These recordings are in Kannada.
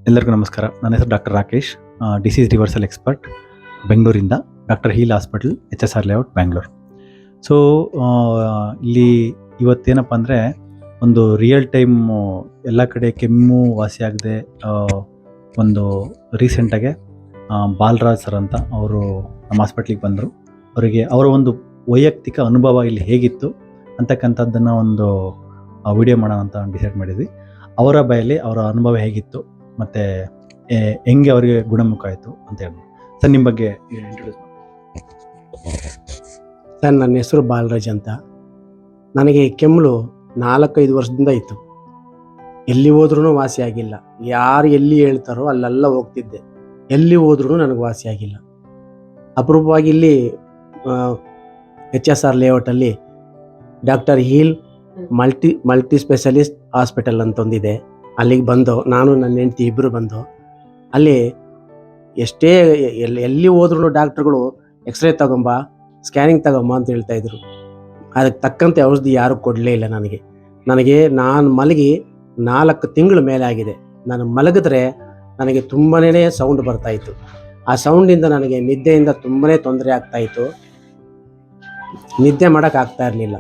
ಎಲ್ಲರಿಗೂ ನಮಸ್ಕಾರ. ನನ್ನ ಹೆಸರು doctor Rakesh, disease reversal expert, ಬೆಂಗಳೂರಿಂದ. Doctor heal hospital, HSR layout, Bangalore. So ಇಲ್ಲಿ ಇವತ್ತೇನಪ್ಪ ಅಂದರೆ, ಒಂದು ರಿಯಲ್ ಟೈಮು ಎಲ್ಲ ಕಡೆ ಕೆಮ್ಮು ವಾಸಿಯಾಗದೆ ಒಂದು ರೀಸೆಂಟಾಗೆ ಬಾಲರಾಜ್ ಸರ್ ಅಂತ ಅವರು ನಮ್ಮ ಹಾಸ್ಪಿಟ್ಲಿಗೆ ಬಂದರು. ಅವರಿಗೆ ಅವರ ಒಂದು ವೈಯಕ್ತಿಕ ಅನುಭವ ಇಲ್ಲಿ ಹೇಗಿತ್ತು ಅಂತಕ್ಕಂಥದ್ದನ್ನು ಒಂದು ವಿಡಿಯೋ ಮಾಡೋಣ ಅಂತ ಡಿಸೈಡ್ ಮಾಡಿದ್ವಿ. ಅವರ ಬಾಯಲ್ಲಿ ಅವರ ಅನುಭವ ಹೇಗಿತ್ತು ಮತ್ತು ಹೆಂಗೆ ಅವರಿಗೆ ಗುಣಮುಖ ಆಯಿತು ಅಂತ ಹೇಳ್ಬೋದು. ಸರ್, ನಿಮ್ಮ ಬಗ್ಗೆ ಇಂಟ್ರೊಡ್ಯೂಸ್ ಮಾಡಿ. ಸರ್, ನನ್ನ ಹೆಸರು ಬಾಲರಾಜ್ ಅಂತ. ನನಗೆ ಕೆಮ್ಮಲು 4-5 ವರ್ಷದಿಂದ ಇತ್ತು. ಎಲ್ಲಿ ಹೋದ್ರೂ ವಾಸಿಯಾಗಿಲ್ಲ. ಯಾರು ಎಲ್ಲಿ ಹೇಳ್ತಾರೋ ಅಲ್ಲೆಲ್ಲ ಹೋಗ್ತಿದ್ದೆ. ಎಲ್ಲಿ ಹೋದ್ರೂ ನನಗೆ ವಾಸಿಯಾಗಿಲ್ಲ. ಅಪರೂಪವಾಗಿ ಇಲ್ಲಿ HSR ಲೇಔಟಲ್ಲಿ doctor heal multi specialist hospital ಅಂತ ಒಂದಿದೆ. ಅಲ್ಲಿಗೆ ಬಂದು ನಾನು ನನ್ನ ಹೆಂಡತಿ ಇಬ್ಬರು ಬಂದು, ಅಲ್ಲಿ ಎಷ್ಟೇ ಎಲ್ಲಿ ಹೋದ್ರೂ ಡಾಕ್ಟ್ರುಗಳು ಎಕ್ಸ್ರೇ ತಗೊಂಬ, ಸ್ಕ್ಯಾನಿಂಗ್ ತಗೊಂಬ ಅಂತ ಹೇಳ್ತಾಯಿದ್ರು. ಅದಕ್ಕೆ ತಕ್ಕಂತೆ ಔಷಧಿ ಯಾರೂ ಕೊಡಲೇ ಇಲ್ಲ ನಾನು ಮಲಗಿ 4 ತಿಂಗಳ ಮೇಲೆ ಆಗಿದೆ. ನಾನು ಮಲಗಿದ್ರೆ ನನಗೆ ತುಂಬನೇ ಸೌಂಡ್ ಬರ್ತಾಯಿತ್ತು. ಆ ಸೌಂಡಿಂದ ನನಗೆ ನಿದ್ದೆಯಿಂದ ತುಂಬನೇ ತೊಂದರೆ ಆಗ್ತಾಯಿತ್ತು. ನಿದ್ದೆ ಮಾಡೋಕ್ಕಾಗ್ತಾ ಇರಲಿಲ್ಲ.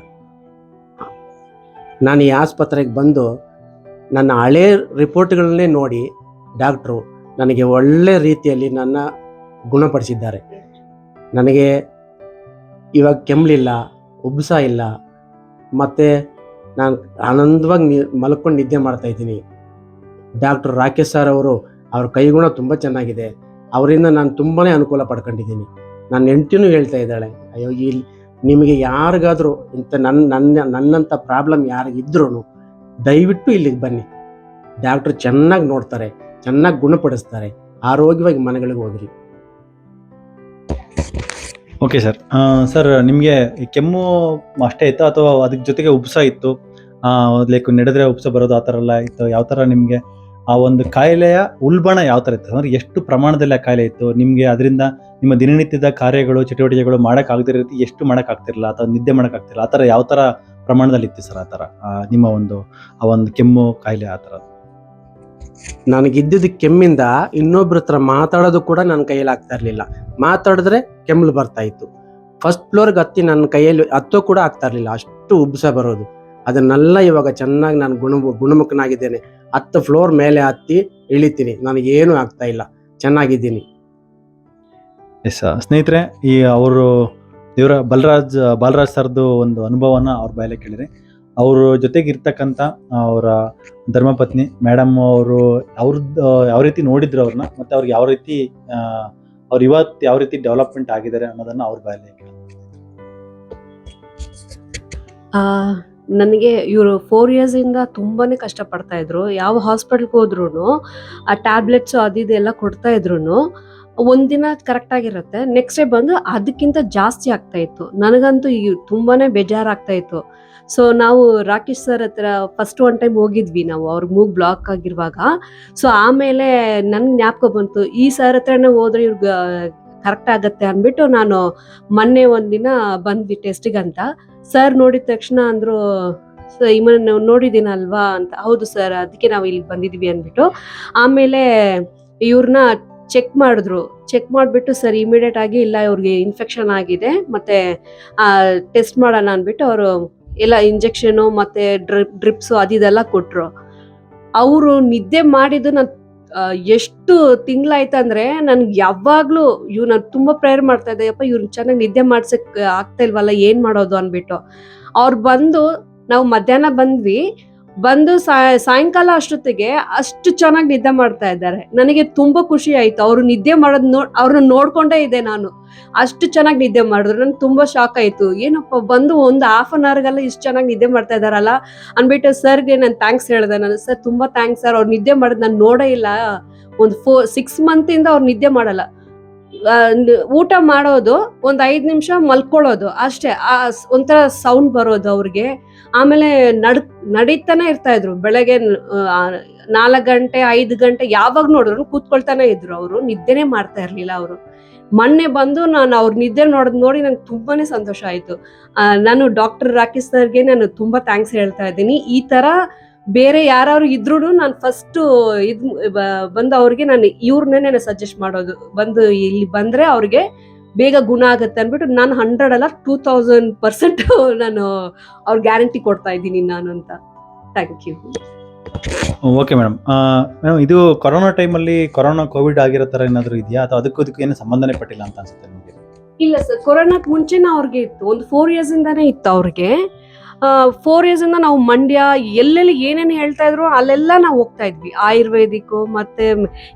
ನಾನು ಈ ಆಸ್ಪತ್ರೆಗೆ ಬಂದು ನನ್ನ ಹಳೇ ರಿಪೋರ್ಟ್ಗಳನ್ನೇ ನೋಡಿ ಡಾಕ್ಟ್ರು ನನಗೆ ಒಳ್ಳೆ ರೀತಿಯಲ್ಲಿ ನನ್ನ ಗುಣಪಡಿಸಿದ್ದಾರೆ. ನನಗೆ ಇವಾಗ ಕೆಮ್ಮಲಿಲ್ಲ, ಉಬ್ಬಸ ಇಲ್ಲ, ಮತ್ತು ನಾನು ಆನಂದವಾಗಿ ಮಲ್ಕೊಂಡು ನಿದ್ದೆ ಮಾಡ್ತಾಯಿದ್ದೀನಿ. ಡಾಕ್ಟ್ರ್ ರಾಕೇಶ್ ಸರ್ ಅವ್ರ ಕೈಗುಣ ತುಂಬ ಚೆನ್ನಾಗಿದೆ. ಅವರಿಂದ ನಾನು ತುಂಬಾ ಅನುಕೂಲ ಪಡ್ಕೊಂಡಿದ್ದೀನಿ. ನನ್ನ ಹೆಂಡ್ತಿನೂ ಹೇಳ್ತಾ ಇದ್ದಾಳೆ, ಅಯ್ಯೋ ಇಲ್ಲಿ ನಿಮಗೆ ಯಾರಿಗಾದರೂ ಇಂಥ ನನ್ನಂಥ ಪ್ರಾಬ್ಲಮ್ ಯಾರಿಗಿದ್ರೂ ದಯವಿಟ್ಟು ಇಲ್ಲಿಗೆ ಬನ್ನಿ. ಡಾಕ್ಟ್ರು ಚೆನ್ನಾಗಿ ನೋಡ್ತಾರೆ, ಚೆನ್ನಾಗಿ ಗುಣಪಡಿಸ್ತಾರೆ. ಆರೋಗ್ಯವಾಗಿ ಮನೆಗಳಿಗೆ ಹೋಗ್ರಿ. Okay sir. ಸರ್, ನಿಮಗೆ ಕೆಮ್ಮು ಅಷ್ಟೇ ಇತ್ತು ಅಥವಾ ಅದಕ್ಕೆ ಜೊತೆಗೆ ಉಬ್ಬಸ ಇತ್ತು? ಲೈಕ್ ನಡೆದ್ರೆ ಉಬ್ಬಸ ಬರೋದು ಆ ಥರ ಎಲ್ಲ ಇತ್ತು? ಯಾವ ಥರ ನಿಮಗೆ ಆ ಒಂದು ಕಾಯಿಲೆಯ ಉಲ್ಬಣ ಯಾವ ಥರ ಇತ್ತು? ಅಂದರೆ ಎಷ್ಟು ಪ್ರಮಾಣದಲ್ಲಿ ಆ ಕಾಯಿಲೆ ಇತ್ತು ನಿಮಗೆ? ಅದರಿಂದ ನಿಮ್ಮ ದಿನನಿತ್ಯದ ಕಾರ್ಯಗಳು, ಚಟುವಟಿಕೆಗಳು ಮಾಡೋಕ್ಕಾಗದಿರೋ ರೀತಿ ಎಷ್ಟು ಮಾಡೋಕ್ಕಾಗ್ತಿರಲಿಲ್ಲ ಅಥವಾ ನಿದ್ದೆ ಮಾಡೋಕ್ಕಾಗ್ತಿರಲಿಲ್ಲ? ಆ ಥರ ಯಾವ ಥರ ಪ್ರಮಾಣದಲ್ಲಿ ಇತ್ತು ಸರ್ ಆ ಥರ ನಿಮ್ಮ ಒಂದು ಕೆಮ್ಮು ಕಾಯಿಲೆ ಆ ಥರ? ನನಗಿದ್ದಿದ್ದ ಕೆಮ್ಮಿಂದ ಇನ್ನೊಬ್ರ ಹತ್ರ ಮಾತಾಡೋದು ಕೂಡ ನನ್ನ ಕೈಯಲ್ಲಿ ಆಗ್ತಾ ಇರಲಿಲ್ಲ. ಮಾತಾಡಿದ್ರೆ ಕೆಮ್ಮಲು ಬರ್ತಾ ಇತ್ತು. ಫಸ್ಟ್ ಫ್ಲೋರ್ಗೆ ಹತ್ತಿ ನನ್ನ ಕೈಯಲ್ಲಿ ಹತ್ತೋ ಕೂಡ ಆಗ್ತಾ ಇರಲಿಲ್ಲ, ಅಷ್ಟು ಉಬ್ಬಸ ಬರೋದು. ಅದನ್ನೆಲ್ಲ ಇವಾಗ ಚೆನ್ನಾಗಿ ನಾನು ಗುಣಮುಖನಾಗಿದ್ದೇನೆ. 10 ಫ್ಲೋರ್ ಮೇಲೆ ಹತ್ತಿ ಇಳಿತೀನಿ, ನನಗೇನು ಆಗ್ತಾ ಇಲ್ಲ, ಚೆನ್ನಾಗಿದ್ದೀನಿ. ಎಸ್ ಸ್ನೇಹಿತರೆ, ಈ ಅವರು ಇವರ ಬಾಲರಾಜ್ ಸರ್ದು ಒಂದು ಅನುಭವನ ಅವ್ರ ಬಾಯಲ್ಲೇ ಕೇಳಿರಿ. ಅವ್ರ ಜೊತೆಗೆ ಇರ್ತಕ್ಕಂಥ ಅವರ ಧರ್ಮಪತ್ನಿ ಮೇಡಮ್ ಅವರು ಯಾವ ರೀತಿ ನೋಡಿದ್ರು ಅವ್ರನ್ನ, ಮತ್ತು ಅವ್ರಿಗೆ ಯಾವ ರೀತಿ ಅವ್ರು ಇವತ್ತು ಯಾವ ರೀತಿ ಡೆವಲಪ್ಮೆಂಟ್ ಆಗಿದ್ದಾರೆ ಅನ್ನೋದನ್ನ ಅವ್ರ ಬಾಯಲ್ಲೇ ಕೇಳಿ. ನನಗೆ ಇವರು 4 ಇಯರ್ಸಿಂದ ತುಂಬಾ ಕಷ್ಟಪಡ್ತಾ ಇದ್ರು. ಯಾವ ಹಾಸ್ಪಿಟ್ಲ್ಗೆ ಹೋದ್ರೂ ಆ ಟ್ಯಾಬ್ಲೆಟ್ಸು ಅದೆಲ್ಲ ಕೊಡ್ತಾ ಇದ್ರು. ಒಂದಿನ ಕರೆಕ್ಟಾಗಿರುತ್ತೆ, ನೆಕ್ಸ್ಟ್ ಡೇ ಬಂದು ಅದಕ್ಕಿಂತ ಜಾಸ್ತಿ ಆಗ್ತಾ ಇತ್ತು. ನನಗಂತೂ ತುಂಬಾ ಬೇಜಾರಾಗ್ತಾ ಇತ್ತು. ಸೊ ನಾವು ರಾಕೇಶ್ ಸರ್ ಹತ್ರ ಫಸ್ಟ್ ಒನ್ ಟೈಮ್ ಹೋಗಿದ್ವಿ ನಾವು, ಅವ್ರ ಮೂಗ್ ಬ್ಲಾಕ್ ಆಗಿರುವಾಗ. ಸೊ ಆಮೇಲೆ ನನ್ಗೆ ಜ್ಞಾಪಕ ಬಂತು, ಈ ಸರ್ ಹತ್ರನೇ ಹೋದ್ರೆ ಇವ್ರಿಗೆ ಕರೆಕ್ಟ್ ಆಗತ್ತೆ ಅಂದ್ಬಿಟ್ಟು ನಾನು ಮೊನ್ನೆ ಒಂದಿನ ಬಂದ್ವಿ ಟೆಸ್ಟಿಗಂತ. ಸರ್ ನೋಡಿದ ತಕ್ಷಣ ಅಂದರು, ಇಮ್ಮನ್ನು ನೋಡಿದ್ದೀನಲ್ವಾ ಅಂತ. ಹೌದು ಸರ್, ಅದಕ್ಕೆ ನಾವು ಇಲ್ಲಿಗೆ ಬಂದಿದ್ವಿ ಅಂದ್ಬಿಟ್ಟು ಆಮೇಲೆ ಇವ್ರನ್ನ ಚೆಕ್ ಮಾಡಿಬಿಟ್ಟು ಸರ್ ಇಮಿಡಿಯೇಟ್ ಆಗಿ ಇಲ್ಲ ಇವ್ರಿಗೆ ಇನ್ಫೆಕ್ಷನ್ ಆಗಿದೆ ಮತ್ತು ಟೆಸ್ಟ್ ಮಾಡೋಣ ಅಂದ್ಬಿಟ್ಟು ಅವರು ಎಲ್ಲ ಇಂಜೆಕ್ಷನು ಮತ್ತು ಡ್ರಿಪ್ಸು ಅದೆಲ್ಲ ಕೊಟ್ಟರು. ಅವರು ನಿದ್ದೆ ಮಾಡಿದ್ದು ನಾನು ಎಷ್ಟು ತಿಂಗಳಾಯ್ತಂದರೆ ನನಗೆ ಯಾವಾಗಲೂ ನಾನು ತುಂಬ ಪ್ರೇಯರ್ ಮಾಡ್ತಾ ಇದ್ದೆ, ಯಪ್ಪ ಇವ್ರನ್ನ ಚೆನ್ನಾಗಿ ನಿದ್ದೆ ಮಾಡ್ಸಕ್ಕೆ ಆಗ್ತಾ ಇಲ್ವಲ್ಲ, ಏನು ಮಾಡೋದು ಅಂದ್ಬಿಟ್ಟು. ಅವ್ರು ಬಂದು ನಾವು ಮಧ್ಯಾಹ್ನ ಬಂದು ಸಾಯಂಕಾಲ ಅಷ್ಟೊತ್ತಿಗೆ ಅಷ್ಟು ಚೆನ್ನಾಗಿ ನಿದ್ದೆ ಮಾಡ್ತಾ ಇದ್ದಾರೆ. ನನಗೆ ತುಂಬ ಖುಷಿ ಆಯಿತು. ಅವರು ನಿದ್ದೆ ಮಾಡೋದು ಅವ್ರನ್ನ ನೋಡ್ಕೊಂಡೇ ಇದೆ ನಾನು, ಅಷ್ಟು ಚೆನ್ನಾಗಿ ನಿದ್ದೆ ಮಾಡಿದ್ರು. ನನಗೆ ತುಂಬ ಶಾಕ್ ಆಯಿತು, ಏನಪ್ಪ ಬಂದು ಒಂದು ಹಾಫ್ ಆನ್ ಅವರ್ಗೆಲ್ಲ ಇಷ್ಟು ಚೆನ್ನಾಗಿ ನಿದ್ದೆ ಮಾಡ್ತಾ ಇದ್ದಾರಲ್ಲ ಅಂದ್ಬಿಟ್ಟು ಸರ್ಗೆ ನಾನು ಥ್ಯಾಂಕ್ಸ್ ಹೇಳಿದೆ. ನಾನು ಸರ್ ತುಂಬ ಥ್ಯಾಂಕ್ಸ್ ಸರ್, ಅವ್ರು ನಿದ್ದೆ ಮಾಡೋದು ನಾನು ನೋಡೇ ಇಲ್ಲ. ಒಂದು 6 ಮಂತಿಂದ ಅವ್ರು ನಿದ್ದೆ ಮಾಡಲ್ಲ. ಊಟ ಮಾಡೋದು, ಒಂದು 5 ನಿಮಿಷ ಮಲ್ಕೊಳ್ಳೋದು ಅಷ್ಟೇ, ಒಂಥರ ಸೌಂಡ್ ಬರೋದು ಅವ್ರಿಗೆ. ಆಮೇಲೆ ನಡೀತಾನೆ ಇರ್ತಾ ಇದ್ರು. ಬೆಳಗ್ಗೆ 4 ಗಂಟೆ 5 ಗಂಟೆ ಯಾವಾಗ ನೋಡಿದ್ರು ಕೂತ್ಕೊಳ್ತಾನೆ ಇದ್ರು. ಅವರು ನಿದ್ದೆನೇ ಮಾಡ್ತಾ ಇರ್ಲಿಲ್ಲ. ಅವರು ಮೊನ್ನೆ ಬಂದು ನಾನು ಅವ್ರ ನಿದ್ದೆ ನೋಡಿ ನಂಗೆ ತುಂಬಾನೇ ಸಂತೋಷ ಆಯ್ತು. ನಾನು ಡಾಕ್ಟರ್ ರಾಕೇಶ್ ಸರ್ಗೆ ನಾನು ತುಂಬಾ ಥ್ಯಾಂಕ್ಸ್ ಹೇಳ್ತಾ ಇದ್ದೀನಿ. ಈ ತರ ಬೇರೆ ಯಾರು ಇದ್ರೂ ನಾನು ಫಸ್ಟ್ ಇದು ಬಂದು ಅವ್ರಿಗೆ ನಾನು ಇವ್ರನ್ನೇ ಸಜೆಸ್ಟ್ ಮಾಡೋದು, ಬಂದು ಇಲ್ಲಿ ಬಂದ್ರೆ ಅವ್ರಿಗೆ ಬೇಗ ಗುಣ ಆಗುತ್ತೆ ಅಂದ್ಬಿಟ್ಟು ನಾನು 100 ಅಲ್ಲ 2000% ನಾನು ಅವ್ರ ಗ್ಯಾರಂಟಿ ಕೊಡ್ತಾ ಇದ್ದೀನಿ ನಾನು ಅಂತ. Thank you. Okay madam. Madam, ಇದು ಕೊರೋನಾ ಟೈಮಲ್ಲಿ ಕೋವಿಡ್ ಆಗಿರೋ ಥರ ಏನಾದರೂ ಇದೆಯಾ, ಅಥವಾ ಅದಕ್ಕೂ ಏನು ಸಂಬಂಧನೇ ಪಟ್ಟಿಲ್ಲ ಅಂತ ಅನ್ಸುತ್ತೆ ನಿಮಗೆ? ಇಲ್ಲ ಸರ್, ಕೊರೋನಾಕ್ ಮುಂಚೆನೇ ಅವ್ರಿಗೆ ಇತ್ತು, ಒಂದು 4 years ಇಂದಾನೇ ಇತ್ತು ಅವ್ರಿಗೆ. 4 years ಇಂದ ನಾವು ಮಂಡ್ಯ ಎಲ್ಲೆಲ್ಲಿ ಏನೇನು ಹೇಳ್ತಾ ಇದ್ರು ಅಲ್ಲೆಲ್ಲ ನಾವು ಹೋಗ್ತಾ ಇದ್ವಿ. ಆಯುರ್ವೇದಿಕ್ ಮತ್ತೆ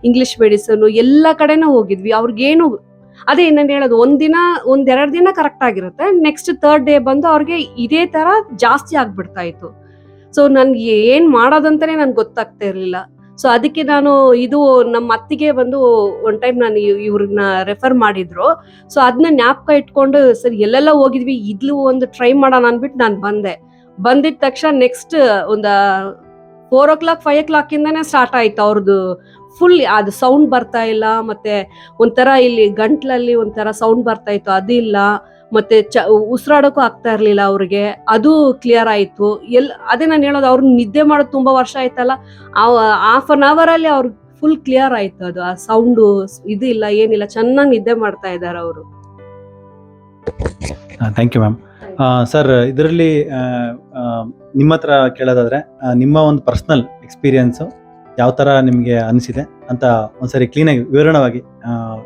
ಇಂಗ್ಲಿಷ್ ಮೆಡಿಸನ್ ಎಲ್ಲ ಕಡೆನೂ ಹೋಗಿದ್ವಿ. ಅವ್ರಿಗೇನು ಅದೇ ನಾನು ಹೇಳೋದು, ಒಂದೆರಡು ದಿನ ಕರೆಕ್ಟ್ ಆಗಿರುತ್ತೆ, ನೆಕ್ಸ್ಟ್ 3rd day ಬಂದು ಅವ್ರಿಗೆ ಇದೇ ತರ ಜಾಸ್ತಿ ಆಗ್ಬಿಡ್ತಾ ಇತ್ತು. ಸೊ ನನ್ಗೆ ಏನ್ ಮಾಡೋದಂತಾನೆ ನನ್ಗೆ ಗೊತ್ತಾಗ್ತಾ ಇರ್ಲಿಲ್ಲ. ಸೊ ಅದಕ್ಕೆ ನಾನು ಇದು ನಮ್ಮ ಅತ್ತಿಗೆ ಬಂದು ಒನ್ ಟೈಮ್ ನಾನು ಇವ್ರನ್ನ ರೆಫರ್ ಮಾಡಿದ್ರು. ಸೊ ಅದನ್ನ ಜ್ಞಾಪಕ ಇಟ್ಕೊಂಡು ಸರಿ ಎಲ್ಲೆಲ್ಲ ಹೋಗಿದ್ವಿ, ಇದ್ಲು ಒಂದು ಟ್ರೈ ಮಾಡೋಣ ಅನ್ಬಿಟ್ಟು ನಾನು ಬಂದಿದ ತಕ್ಷಣ ನೆಕ್ಸ್ಟ್ ಒಂದು 4 o'clock 5 o'clock ಇಂದಾನೆ ಸ್ಟಾರ್ಟ್ ಆಯ್ತು ಅವ್ರದ್ದು. ಫುಲ್ ಅದು ಸೌಂಡ್ ಬರ್ತಾ ಇಲ್ಲ, ಮತ್ತೆ ಒಂಥರ ಇಲ್ಲಿ ಗಂಟ್ಲಲ್ಲಿ ಒಂಥರ ಸೌಂಡ್ ಬರ್ತಾ ಇತ್ತು, ಅದಿಲ್ಲ, ಮತ್ತೆ ಉಸಿರಾಡೋಕ್ಕೂ ಆಗ್ತಾ ಇರ್ಲಿಲ್ಲ ಅವ್ರಿಗೆ, ಅದು ಕ್ಲಿಯರ್ ಆಯ್ತು. ಅದೇ ನಾನು ಹೇಳೋದು, ಅವ್ರು ನಿದ್ದೆ ಮಾಡೋದು ತುಂಬಾ ವರ್ಷ ಆಯ್ತಲ್ಲ, half an hour ಅಲ್ಲಿ ಅವ್ರಿಗೆ ಫುಲ್ ಕ್ಲಿಯರ್ ಆಯ್ತು. ಅದು ಆ ಸೌಂಡು ಇದು ಇಲ್ಲ, ಏನಿಲ್ಲ, ಚೆನ್ನಾಗಿ ನಿದ್ದೆ ಮಾಡ್ತಾ ಇದ್ದಾರೆ ಅವರು. Thank you ma'am. ಸರ್, ಇದರಲ್ಲಿ ನಿಮ್ಮ ಹತ್ರ ಕೇಳೋದಾದ್ರೆ, ನಿಮ್ಮ ಒಂದು ಪರ್ಸ್ನಲ್ ಎಕ್ಸ್ಪೀರಿಯನ್ಸು ಯಾವ ಥರ ನಿಮಗೆ ಅನಿಸಿದೆ ಅಂತ ಒಂದ್ಸರಿ ಕ್ಲೀನಾಗಿ ವಿವರಣವಾಗಿ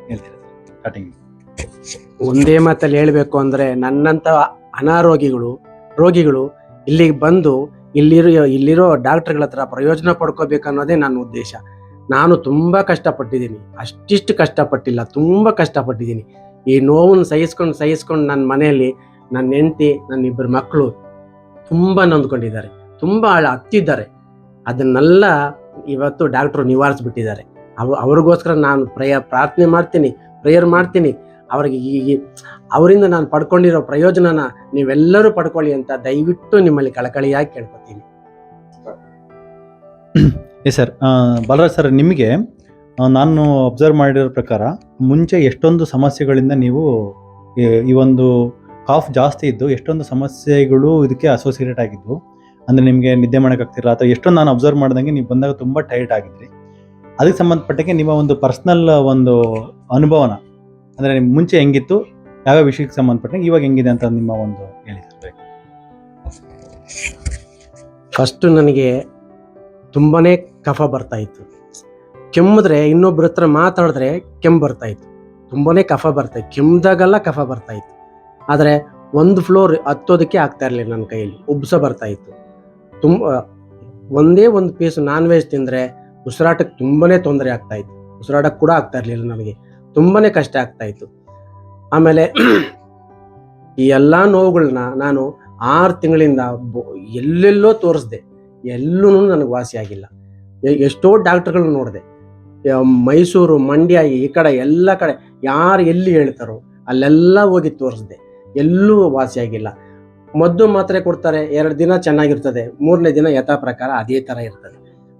ಹೇಳ್ತೀರಾ ಸ್ಟಾರ್ಟಿಂಗ್? ಒಂದೇ ಮಾತಲ್ಲಿ ಹೇಳಬೇಕು ಅಂದರೆ, ನನ್ನಂಥ ರೋಗಿಗಳು ಇಲ್ಲಿಗೆ ಬಂದು ಇಲ್ಲಿರೋ ಡಾಕ್ಟರ್ಗಳ ಹತ್ರ ಪ್ರಯೋಜನ ಪಡ್ಕೋಬೇಕನ್ನೋದೇ ನನ್ನ ಉದ್ದೇಶ. ನಾನು ತುಂಬ ಕಷ್ಟಪಟ್ಟಿದ್ದೀನಿ, ಅಷ್ಟಿಷ್ಟು ಕಷ್ಟಪಟ್ಟಿಲ್ಲ, ತುಂಬ ಕಷ್ಟಪಟ್ಟಿದ್ದೀನಿ. ಈ ನೋವನ್ನು ಸಹಿಸ್ಕೊಂಡು ನನ್ನ ಮನೆಯಲ್ಲಿ ನನ್ನ ಹೆಂಡತಿ, ನನ್ನ 2 ಮಕ್ಕಳು ತುಂಬ ನೊಂದ್ಕೊಂಡಿದ್ದಾರೆ, ತುಂಬ ಹತ್ತಿದ್ದಾರೆ. ಅದನ್ನೆಲ್ಲ ಇವತ್ತು ಡಾಕ್ಟ್ರು ನಿವಾರಿಸ್ಬಿಟ್ಟಿದ್ದಾರೆ. ಅವ್ರಿಗೋಸ್ಕರ ನಾನು ಪ್ರೇಯರ್ ಮಾಡ್ತೀನಿ. ಅವ್ರಿಗೆ ಅವರಿಂದ ನಾನು ಪಡ್ಕೊಂಡಿರೋ ಪ್ರಯೋಜನನ ನೀವೆಲ್ಲರೂ ಪಡ್ಕೊಳ್ಳಿ ಅಂತ ದಯವಿಟ್ಟು ನಿಮ್ಮಲ್ಲಿ ಕಳಕಳಿಯಾಗಿ ಕೇಳ್ಕೊತೀನಿ. Yes sir. ಬಾಲರಾಜ್ ಸರ್, ನಿಮಗೆ ನಾನು ಅಬ್ಸರ್ವ್ ಮಾಡಿರೋ ಪ್ರಕಾರ ಮುಂಚೆ ಎಷ್ಟೊಂದು ಸಮಸ್ಯೆಗಳಿಂದ ನೀವು ಈ ಒಂದು ಕಾಫ್ ಜಾಸ್ತಿ ಇದ್ದು ಎಷ್ಟೊಂದು ಸಮಸ್ಯೆಗಳು ಇದಕ್ಕೆ ಅಸೋಸಿಯೇಟೆಡ್ ಆಗಿದ್ದು, ಅಂದರೆ ನಿಮಗೆ ನಿದ್ದೆ ಮಾಡೋಕ್ಕಾಗ್ತಿಲ್ಲ, ಅಥವಾ ಎಷ್ಟೊಂದು ನಾನು ಅಬ್ಸರ್ವ್ ಮಾಡ್ದಂಗೆ ನೀವು ಬಂದಾಗ ತುಂಬ ಟೈರ್ಡ್ ಆಗಿದ್ರಿ. ಅದಕ್ಕೆ ಸಂಬಂಧಪಟ್ಟಂಗೆ ನಿಮ್ಮ ಒಂದು ಪರ್ಸ್ನಲ್ ಒಂದು ಅನುಭವನ, ಅಂದರೆ ನಿಮ್ಮ ಮುಂಚೆ ಹೆಂಗಿತ್ತು, ಯಾವ ವಿಷಯಕ್ಕೆ ಸಂಬಂಧಪಟ್ಟಂಗೆ ಇವಾಗ ಹೆಂಗಿದೆ ಅಂತ ನಿಮ್ಮ ಒಂದು ಹೇಳಿ ಸರ್. ಫಸ್ಟು ನನಗೆ ತುಂಬಾ ಕಫ ಬರ್ತಾಯಿತ್ತು. ಕೆಮ್ಮಿದ್ರೆ, ಇನ್ನೊಬ್ಬರ ಹತ್ರ ಮಾತಾಡಿದ್ರೆ ಕೆಮ್ಮು ಬರ್ತಾಯಿತ್ತು, ತುಂಬಾ ಕಫ ಬರ್ತಾಯಿತ್ತು. ಕೆಮ್ಮಿದಾಗೆಲ್ಲ ಕಫ ಬರ್ತಾಯಿತ್ತು. ಆದರೆ 1 ಫ್ಲೋರ್ ಹತ್ತೋದಕ್ಕೆ ಆಗ್ತಾ ಇರಲಿಲ್ಲ ನನ್ನ ಕೈಯಲ್ಲಿ, ಉಬ್ಸ ಬರ್ತಾಯಿತ್ತು. ಒಂದೇ ಒಂದು ಪೀಸ್ ನಾನ್ ವೆಜ್ ತಿಂದರೆ ಉಸಿರಾಟಕ್ಕೆ ತುಂಬಾ ತೊಂದರೆ ಆಗ್ತಾಯಿತ್ತು. ಉಸಿರಾಟಕ್ಕೆ ಕೂಡ ಆಗ್ತಾ ಇರಲಿಲ್ಲ ನನಗೆ, ತುಂಬಾ ಕಷ್ಟ ಆಗ್ತಾಯಿತ್ತು. ಆಮೇಲೆ ಈ ಎಲ್ಲ ನೋವುಗಳನ್ನ ನಾನು 6 ತಿಂಗಳಿಂದ ಎಲ್ಲೆಲ್ಲೋ ತೋರಿಸ್ದೆ, ಎಲ್ಲೂ ನನಗೆ ವಾಸಿ ಆಗಿಲ್ಲ. ಎಷ್ಟೋ ಡಾಕ್ಟರ್ಗಳನ್ನ ನೋಡಿದೆ, ಮೈಸೂರು, ಮಂಡ್ಯ, ಈ ಕಡೆ ಎಲ್ಲ ಕಡೆ ಯಾರು ಎಲ್ಲಿ ಹೇಳ್ತಾರೋ ಅಲ್ಲೆಲ್ಲ ಹೋಗಿ ತೋರಿಸ್ದೆ, ಎಲ್ಲೂ ವಾಸಿಯಾಗಿಲ್ಲ. ಮದ್ದು ಮಾತ್ರೆ ಕೊಡ್ತಾರೆ, 2 ದಿನ ಚೆನ್ನಾಗಿರ್ತದೆ, 3ನೇ ದಿನ ಯಥಾ ಪ್ರಕಾರ ಅದೇ ಥರ ಇರ್ತದೆ.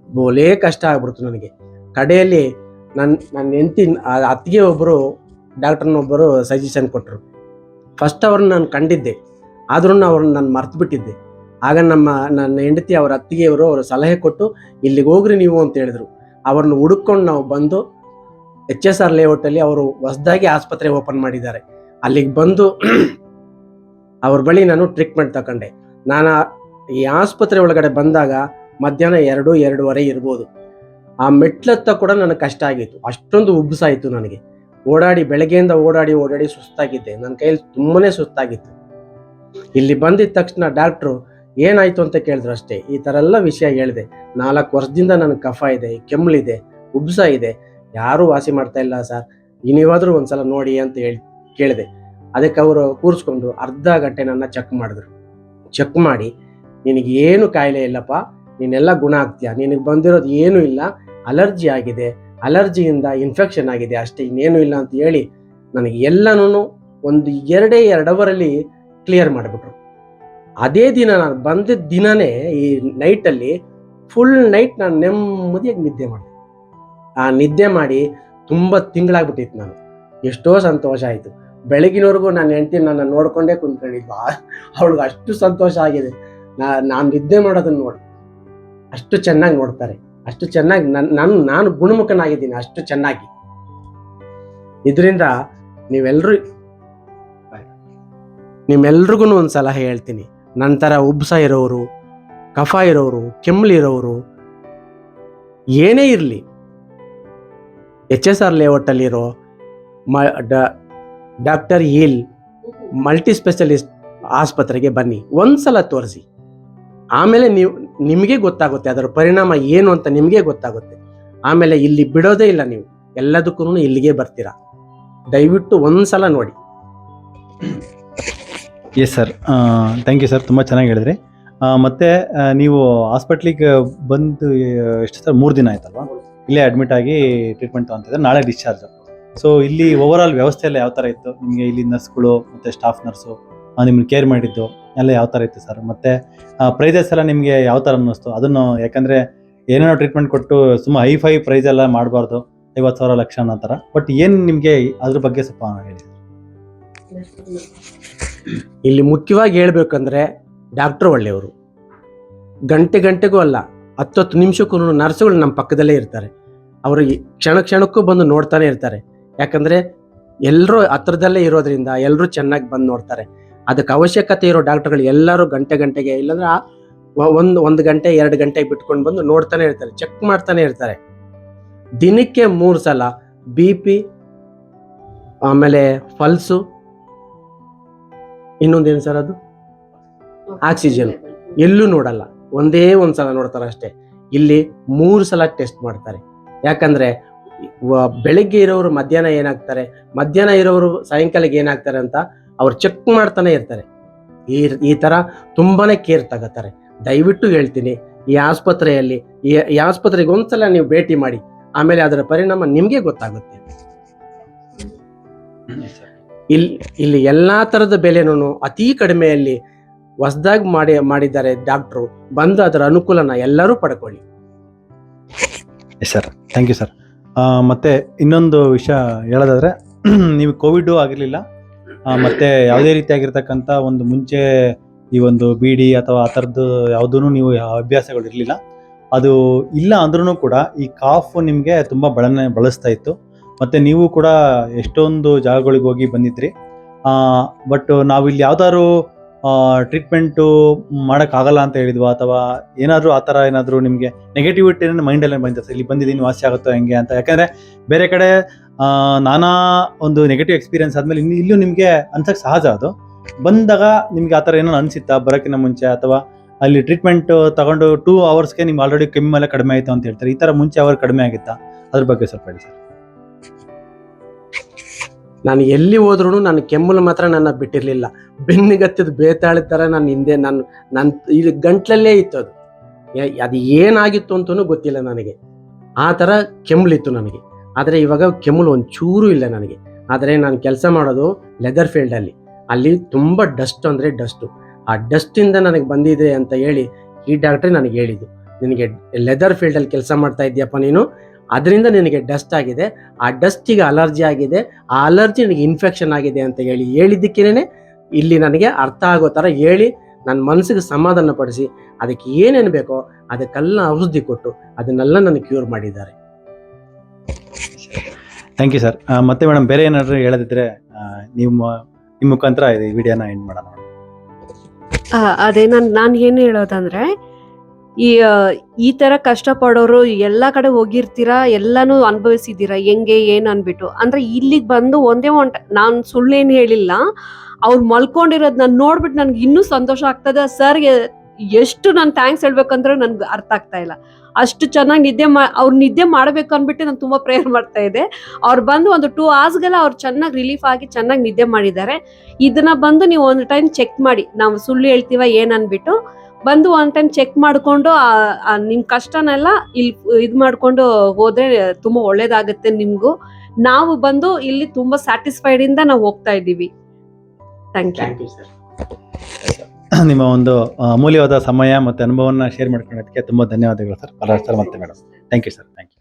ಬೋಲೇ ಕಷ್ಟ ಆಗ್ಬಿಡ್ತು ನನಗೆ. ಕಡೆಯಲ್ಲಿ ನನ್ನ ಹೆಂಡತಿ ಅತ್ತಿಗೆ ಒಬ್ಬರು ಡಾಕ್ಟ್ರನ್ನೊಬ್ಬರು ಸಜೆಷನ್ ಕೊಟ್ಟರು. ಫಸ್ಟ್ ಅವ್ರನ್ನ ನಾನು ಕಂಡಿದ್ದೆ, ಆದ್ರೂ ಅವ್ರನ್ನ ನಾನು ಮರ್ತು ಬಿಟ್ಟಿದ್ದೆ. ಆಗ ನನ್ನ ಹೆಂಡತಿ ಅವರ ಅತ್ತಿಗೆಯವರು ಅವರು ಸಲಹೆ ಕೊಟ್ಟು, ಇಲ್ಲಿಗೆ ಹೋಗ್ರಿ ನೀವು ಅಂತ ಹೇಳಿದ್ರು. ಅವ್ರನ್ನ ಹುಡುಕೊಂಡು ನಾವು ಬಂದು HSR ಲೇಔಟಲ್ಲಿ ಅವರು ಹೊಸದಾಗಿ ಆಸ್ಪತ್ರೆ ಓಪನ್ ಮಾಡಿದ್ದಾರೆ, ಅಲ್ಲಿಗೆ ಬಂದು ಅವ್ರ ಬಳಿ ನಾನು ಟ್ರೀಟ್ಮೆಂಟ್ ತಗೊಂಡೆ. ನಾನು ಈ ಆಸ್ಪತ್ರೆ ಒಳಗಡೆ ಬಂದಾಗ ಮಧ್ಯಾಹ್ನ 2-2:30 ಇರ್ಬೋದು. ಆ ಮೆಟ್ಲತ್ತ ಕೂಡ ನನಗೆ ಕಷ್ಟ ಆಗಿತ್ತು, ಅಷ್ಟೊಂದು ಉಬ್ಬಸಾಯಿತು ನನಗೆ. ಬೆಳಗ್ಗೆಯಿಂದ ಓಡಾಡಿ ಸುಸ್ತಾಗಿದ್ದೆ, ನನ್ನ ಕೈಯಲ್ಲಿ ತುಂಬಾ ಸುಸ್ತಾಗಿತ್ತು. ಇಲ್ಲಿ ಬಂದಿದ್ದ ತಕ್ಷಣ ಡಾಕ್ಟ್ರು ಏನಾಯ್ತು ಅಂತ ಕೇಳಿದ್ರು ಅಷ್ಟೇ. ಈ ಥರ ಎಲ್ಲ ವಿಷಯ ಹೇಳಿದೆ. 4 ವರ್ಷದಿಂದ ನನಗೆ ಕಫ ಇದೆ, ಕೆಮ್ಮಲಿದೆ, ಉಬ್ಸ ಇದೆ, ಯಾರೂ ವಾಸಿ ಮಾಡ್ತಾ ಇಲ್ಲ ಸರ್, ನೀವಾದರೂ ಒಂದ್ಸಲ ನೋಡಿ ಅಂತ ಕೇಳಿದೆ. ಅದಕ್ಕೆ ಅವರು ಕೂರಿಸ್ಕೊಂಡು ಅರ್ಧ ಗಂಟೆ ನನ್ನ ಚೆಕ್ ಮಾಡಿ ನಿನಗೆ ಏನು ಕಾಯಿಲೆ ಇಲ್ಲಪ್ಪ, ನೀನೆಲ್ಲ ಗುಣ ಆಗ್ತೀಯ, ನಿನಗೆ ಬಂದಿರೋದು ಏನೂ ಇಲ್ಲ, ಅಲರ್ಜಿ ಆಗಿದೆ, ಅಲರ್ಜಿಯಿಂದ ಇನ್ಫೆಕ್ಷನ್ ಆಗಿದೆ ಅಷ್ಟೇ, ಇನ್ನೇನು ಇಲ್ಲ ಅಂತ ಹೇಳಿ ನನಗೆ ಎಲ್ಲನೂ ಒಂದು 2 ಅವರಲ್ಲಿ ಕ್ಲಿಯರ್ ಮಾಡಿಬಿಟ್ರು. ಅದೇ ದಿನ ನಾನು ಬಂದಿದ್ದ ದಿನನೇ ಈ ನೈಟಲ್ಲಿ ಫುಲ್ ನೈಟ್ ನಾನು ನೆಮ್ಮದಿಯಾಗಿ ನಿದ್ದೆ ಮಾಡಿದೆ. ಆ ನಿದ್ದೆ ಮಾಡಿ ತುಂಬ ತಿಂಗಳಾಗ್ಬಿಟ್ಟಿತ್ತು ನಾನು. ಎಷ್ಟೋ ಸಂತೋಷ ಆಯಿತು. ಬೆಳಗಿನವರೆಗೂ ನನ್ನ ಹೆಂಡತಿ ನನ್ನ ನೋಡ್ಕೊಂಡೇ ಕುಂತ್ಕೊಂಡಿದ್ವಾ, ಅವಳಿಗೆ ಅಷ್ಟು ಸಂತೋಷ ಆಗಿದೆ ನಾನು ನಿದ್ದೆ ಮಾಡೋದನ್ನು ನೋಡಿ. ಅಷ್ಟು ಚೆನ್ನಾಗಿ ನೋಡ್ತಾರೆ, ಅಷ್ಟು ಚೆನ್ನಾಗಿ ನಾನು ಗುಣಮುಖನಾಗಿದ್ದೀನಿ ಅಷ್ಟು ಚೆನ್ನಾಗಿ. ಇದರಿಂದ ನಿಮ್ಮೆಲ್ರಿಗೂ ಒಂದು ಸಲಹೆ ಹೇಳ್ತೀನಿ. ನಂತರ ಉಬ್ಸ ಇರೋರು, ಕಫ ಇರೋರು, ಕೆಮ್ಮಲಿರೋರು, ಏನೇ ಇರಲಿ HSR ಲೇಔಟಲ್ಲಿರೋ ಡಾಕ್ಟರ್ ಹೀಲ್ ಮಲ್ಟಿ ಸ್ಪೆಷಲಿಸ್ಟ್ ಆಸ್ಪತ್ರೆಗೆ ಬನ್ನಿ, ಒಂದ್ಸಲ ತೋರಿಸಿ. ಆಮೇಲೆ ನಿಮಗೆ ಗೊತ್ತಾಗುತ್ತೆ ಅದರ ಪರಿಣಾಮ ಏನು ಅಂತ, ನಿಮಗೆ ಗೊತ್ತಾಗುತ್ತೆ. ಆಮೇಲೆ ಇಲ್ಲಿ ಬಿಡೋದೇ ಇಲ್ಲ, ನೀವು ಎಲ್ಲದಕ್ಕೂ ಇಲ್ಲಿಗೆ ಬರ್ತೀರಾ. ದಯವಿಟ್ಟು ಒಂದ್ಸಲ ನೋಡಿ. Yes sir, thank you sir, ತುಂಬ ಚೆನ್ನಾಗಿ ಹೇಳಿದ್ರಿ. ಮತ್ತು ನೀವು ಹಾಸ್ಪಿಟ್ಲಿಗೆ ಬಂದು ಎಷ್ಟು ಸರ್ 3 ದಿನ ಆಯ್ತಲ್ವಾ? ಇಲ್ಲೇ ಅಡ್ಮಿಟ್ ಆಗಿ ಟ್ರೀಟ್ಮೆಂಟ್ ತೊಗೊತಿದ್ದಾರೆ, ನಾಳೆ ಡಿಸ್ಚಾರ್ಜ್. ಸೊ ಇಲ್ಲಿ ಓವರ್ ಆಲ್ ವ್ಯವಸ್ಥೆ ಎಲ್ಲ ಯಾವ ಥರ ಇತ್ತು ನಿಮಗೆ? ಇಲ್ಲಿ ನರ್ಸ್ಗಳು ಮತ್ತು ಸ್ಟಾಫ್ ನರ್ಸು ನಿಮ್ಮನ್ನು ಕೇರ್ ಮಾಡಿದ್ದು ಎಲ್ಲ ಯಾವ ಥರ ಇತ್ತು ಸರ್? ಮತ್ತು ಪ್ರೈಸಸ್ ಎಲ್ಲ ನಿಮಗೆ ಯಾವ ಥರ ಅನ್ನಿಸ್ತು ಅದನ್ನು? ಯಾಕಂದರೆ ಏನೇನೋ ಟ್ರೀಟ್ಮೆಂಟ್ ಕೊಟ್ಟು ಸುಮ್ಮನೆ ಹೈ ಪ್ರೈಸ್ ಎಲ್ಲ ಮಾಡಬಾರ್ದು, 50,000 ಲಕ್ಷ ಅನ್ನೋ ಥರ. ಬಟ್ ಏನು ನಿಮಗೆ ಅದ್ರ ಬಗ್ಗೆ ಸ್ವಲ್ಪ ಹೇಳಿ. ಇಲ್ಲಿ ಮುಖ್ಯವಾಗಿ ಹೇಳ್ಬೇಕಂದ್ರೆ ಡಾಕ್ಟ್ರು ಒಳ್ಳೆಯವರು. ಗಂಟೆಗೂ ಅಲ್ಲ, 10 ನಿಮಿಷಕ್ಕೂ ನರ್ಸ್ಗಳು ನಮ್ಮ ಪಕ್ಕದಲ್ಲೇ ಇರ್ತಾರೆ. ಅವರು ಕ್ಷಣಕ್ಕೂ ಬಂದು ನೋಡ್ತಾನೆ ಇರ್ತಾರೆ. ಯಾಕಂದರೆ ಎಲ್ಲರೂ ಹತ್ರದಲ್ಲೇ ಇರೋದ್ರಿಂದ ಎಲ್ಲರೂ ಚೆನ್ನಾಗಿ ಬಂದು ನೋಡ್ತಾರೆ. ಅದಕ್ಕೆ ಅವಶ್ಯಕತೆ ಇರೋ ಡಾಕ್ಟರ್ಗಳು ಎಲ್ಲರೂ ಗಂಟೆಗೆ ಇಲ್ಲಾಂದ್ರೆ ಒಂದು ಗಂಟೆ 2 ಗಂಟೆ ಬಿಟ್ಕೊಂಡು ಬಂದು ನೋಡ್ತಾನೆ ಇರ್ತಾರೆ, ಚೆಕ್ ಮಾಡ್ತಾನೆ ಇರ್ತಾರೆ. ದಿನಕ್ಕೆ 3 ಸಲ BP, ಆಮೇಲೆ ಪಲ್ಸು, ಇನ್ನೊಂದೇನು ಸರ್ ಅದು ಆಕ್ಸಿಜನ್, ಎಲ್ಲೂ ನೋಡಲ್ಲ, ಒಂದೇ ಒಂದು ಸಲ ನೋಡ್ತಾರೆ ಅಷ್ಟೇ. ಇಲ್ಲಿ 3 ಸಲ ಟೆಸ್ಟ್ ಮಾಡ್ತಾರೆ. ಯಾಕಂದರೆ ಬೆಳಿಗ್ಗೆ ಇರೋರು ಮಧ್ಯಾಹ್ನ ಏನಾಗ್ತಾರೆ, ಮಧ್ಯಾಹ್ನ ಇರೋರು ಸಾಯಂಕಾಲಕ್ಕೆ ಏನಾಗ್ತಾರೆ ಅಂತ ಅವ್ರು ಚೆಕ್ ಮಾಡ್ತಾನೆ ಇರ್ತಾರೆ. ಈ ಥರ ತುಂಬಾ ಕೇರ್ ತಗೋತಾರೆ. ದಯವಿಟ್ಟು ಹೇಳ್ತೀನಿ, ಈ ಆಸ್ಪತ್ರೆಗೆ ಒಂದ್ಸಲ ನೀವು ಭೇಟಿ ಮಾಡಿ, ಆಮೇಲೆ ಅದರ ಪರಿಣಾಮ ನಿಮಗೆ ಗೊತ್ತಾಗುತ್ತೆ. ಇಲ್ಲಿ ಎಲ್ಲ ಥರದ ಬೆಲೆನೂ ಅತಿ ಕಡಿಮೆಯಲ್ಲಿ ಹೊಸದಾಗಿ ಮಾಡಿದ್ದಾರೆ ಡಾಕ್ಟ್ರು. ಬಂದು ಅದರ ಅನುಕೂಲನ ಎಲ್ಲರೂ ಪಡ್ಕೊಳ್ಳಿ. Yes sir, thank you sir. ಮತ್ತು ಇನ್ನೊಂದು ವಿಷಯ ಹೇಳೋದಾದರೆ, ನೀವು ಕೋವಿಡ್ ಆಗಿರಲಿಲ್ಲ, ಮತ್ತು ಯಾವುದೇ ರೀತಿಯಾಗಿರ್ತಕ್ಕಂಥ ಒಂದು ಮುಂಚೆ ಈ ಒಂದು ಬೀಡಿ ಅಥವಾ ಆ ಥರದ್ದು ಯಾವುದೂ ನೀವು ಅಭ್ಯಾಸಗಳು ಇರಲಿಲ್ಲ. ಅದು ಇಲ್ಲ ಅಂದ್ರೂ ಕೂಡ ಈ ಕಾಫ್ ನಿಮಗೆ ತುಂಬ ಬಳಸ್ತಾ ಇತ್ತು. ಮತ್ತು ನೀವು ಕೂಡ ಎಷ್ಟೊಂದು ಜಾಗಗಳಿಗೆ ಹೋಗಿ ಬಂದಿದ್ರಿ. ಬಟ್ ನಾವಿಲ್ಲಿ ಯಾವ್ದಾದ್ರು ಟ್ರೀಟ್ಮೆಂಟು ಮಾಡೋಕ್ಕಾಗಲ್ಲ ಅಂತ ಹೇಳಿದ್ವಾ, ಅಥವಾ ಏನಾದರೂ ಆ ಥರ ಏನಾದರೂ ನಿಮಗೆ ನೆಗೆಟಿವಿಟಿ ಮೈಂಡಲ್ಲೇ ಬಂದಿದೆ ಸರ್, ಇಲ್ಲಿ ಬಂದಿದ್ದೀನಿ ವಾಸಿ ಆಗುತ್ತೋ ಹೆಂಗೆ ಅಂತ? ಯಾಕಂದರೆ ಬೇರೆ ಕಡೆ ನಾನಾ ಒಂದು ನೆಗೆಟಿವ್ ಎಕ್ಸ್ಪೀರಿಯನ್ಸ್ ಆದಮೇಲೆ ಇಲ್ಲೂ ನಿಮಗೆ ಅನ್ಸಕ್ಕೆ ಸಹಜ. ಅದು ಬಂದಾಗ ನಿಮ್ಗೆ ಆ ಥರ ಏನೋ ಅನಿಸುತ್ತಾ ಬರೋಕ್ಕಿಂತ ಮುಂಚೆ? ಅಥವಾ ಅಲ್ಲಿ ಟ್ರೀಟ್ಮೆಂಟ್ ತಗೊಂಡು 2 ಅವರ್ಸ್ಗೆ ನಿಮ್ಗೆ ಆಲ್ರೆಡಿ ಕೆಮ್ಮೆಲ್ಲ ಕಡಿಮೆ ಆಯಿತು ಅಂತ ಹೇಳ್ತಾರೆ, ಈ ಥರ ಮುಂಚೆ ಅವರು ಕಡಿಮೆ ಆಗಿತ್ತಾ? ಅದ್ರ ಬಗ್ಗೆ ಸ್ವಲ್ಪ ಹೇಳಿ ಸರ್. ನಾನು ಎಲ್ಲಿ ಹೋದ್ರೂ ನಾನು ಕೆಮ್ಮಲು ಮಾತ್ರ ನನ್ನ ಬಿಟ್ಟಿರಲಿಲ್ಲ. ಬೆನ್ನಿಗತ್ತಿದ ಬೇತಾಳಿದ ಥರ ನಾನು ಹಿಂದೆ ನನ್ನ ಇಲ್ಲಿ ಗಂಟ್ಲಲ್ಲೇ ಇತ್ತು ಅದು. ಅದು ಏನಾಗಿತ್ತು ಅಂತಲೂ ಗೊತ್ತಿಲ್ಲ ನನಗೆ. ಆ ಥರ ಕೆಮ್ಮಲಿತ್ತು ನನಗೆ. ಆದರೆ ಇವಾಗ ಕೆಮ್ಮಲು ಒಂಚೂರು ಇಲ್ಲ ನನಗೆ. ಆದರೆ ನಾನು ಕೆಲಸ ಮಾಡೋದು ಲೆದರ್ ಫೀಲ್ಡಲ್ಲಿ. ಅಲ್ಲಿ ತುಂಬ ಡಸ್ಟ್ ಅಂದರೆ ಡಸ್ಟು. ಆ ಡಸ್ಟಿಂದ ನನಗೆ ಬಂದಿದೆ ಅಂತ ಹೇಳಿ ಈ ಡಾಕ್ಟ್ರೇ ನನಗೆ ಹೇಳಿದ್ದು, ನಿನಗೆ ಲೆದರ್ ಫೀಲ್ಡಲ್ಲಿ ಕೆಲಸ ಮಾಡ್ತಾ ಇದೆಯಪ್ಪ ನೀನು, ಅದರಿಂದ ನಿನಗೆ ಡಸ್ಟ್ ಆಗಿದೆ, ಆ ಡಸ್ಟಿಗೆ ಅಲರ್ಜಿ ಆಗಿದೆ, ಆ ಅಲರ್ಜಿ ನಿನಗೆ ಇನ್ಫೆಕ್ಷನ್ ಆಗಿದೆ ಅಂತ ಹೇಳಿದ್ದಕ್ಕೇನೆ ಇಲ್ಲಿ ನನಗೆ ಅರ್ಥ ಆಗೋ ಥರ ಹೇಳಿ ನನ್ನ ಮನಸ್ಸಿಗೆ ಸಮಾಧಾನ ಪಡಿಸಿ ಅದಕ್ಕೆ ಏನೇನು ಬೇಕೋ ಅದಕ್ಕೆಲ್ಲ ಔಷಧಿ ಕೊಟ್ಟು ಅದನ್ನೆಲ್ಲ ನನಗೆ ಕ್ಯೂರ್ ಮಾಡಿದ್ದಾರೆ. Thank you sir. ಮತ್ತೆ ಮೇಡಮ್, ಬೇರೆ ಏನಾದರೂ ಹೇಳೋದಿದ್ರೆ ನಿಮ್ಮ ಮುಖಾಂತರ ಈ ವಿಡಿಯೋನ ಎಂಡ್ ಮಾಡೋಣ. ಅದೇ ನಾನು ಏನು ಹೇಳೋದಂದ್ರೆ, ಈ ತರ ಕಷ್ಟಪಡೋರು ಎಲ್ಲ ಕಡೆ ಹೋಗಿರ್ತೀರಾ, ಎಲ್ಲಾನು ಅನುಭವಿಸಿದ್ದೀರಾ, ಹೆಂಗೆ ಏನು ಅನ್ಬಿಟ್ಟು. ಅಂದ್ರೆ ಇಲ್ಲಿಗೆ ಬಂದು ಒಂದೇ ನಾನು ಸುಳ್ಳೇನು ಹೇಳಿಲ್ಲ, ಅವ್ರು ಮಲ್ಕೊಂಡಿರೋದು ನಾನು ನೋಡ್ಬಿಟ್ಟು ನನ್ಗೆ ಇನ್ನೂ ಸಂತೋಷ ಆಗ್ತದೆ. ಸರ್ಗೆ ಎಷ್ಟು ನಾನು ಥ್ಯಾಂಕ್ಸ್ ಹೇಳ್ಬೇಕಂದ್ರೆ ನನ್ಗೆ ಅರ್ಥ ಆಗ್ತಾ ಇಲ್ಲ. ಅಷ್ಟು ಚೆನ್ನಾಗಿ ಅವ್ರು ನಿದ್ದೆ ಮಾಡಬೇಕು ಅಂದ್ಬಿಟ್ಟು ನಾನು ತುಂಬ ಪ್ರೇಯರ್ ಮಾಡ್ತಾ ಇದ್ದೆ. ಅವ್ರು ಬಂದು ಒಂದು 2 ಅವರ್ಸ್ಗೆಲ್ಲ ಅವ್ರು ಚೆನ್ನಾಗಿ ರಿಲೀಫ್ ಆಗಿ ಚೆನ್ನಾಗಿ ನಿದ್ದೆ ಮಾಡಿದ್ದಾರೆ. ಇದನ್ನ ಬಂದು ನೀವು ಒಂದು ಟೈಮ್ ಚೆಕ್ ಮಾಡಿ, ನಾವು ಸುಳ್ಳು ಹೇಳ್ತೀವ ಏನನ್ಬಿಟ್ಟು ಬಂದು ಒಂದು ಟೈಮ್ ಚೆಕ್ ಮಾಡಿಕೊಂಡು ನಿಮ್ಮ ಕಷ್ಟನೆಲ್ಲ ಇಲ್ಲಿ ಇದು ಮಾಡಿಕೊಂಡು ಹೋದ್ರೆ ತುಂಬ ಒಳ್ಳೇದಾಗುತ್ತೆ ನಿಮಗೂ. ನಾವು ಬಂದು ಇಲ್ಲಿ ತುಂಬ ಸ್ಯಾಟಿಸ್ಫೈಡ್ ಇಂದ ನಾವು ಹೋಗ್ತಾ ಇದ್ದೀವಿ. Thank you sir. ನಿಮ್ಮ ಒಂದು ಅಮೂಲ್ಯವಾದ ಸಮಯ ಮತ್ತು ಅನುಭವವನ್ನು ಶೇರ್ ಮಾಡ್ಕೊಳ್ಳೋದಕ್ಕೆ ತುಂಬ ಧನ್ಯವಾದಗಳು ಸರ್. ಸರ್ ಮತ್ತೆ madam, thank you sir. Thank you.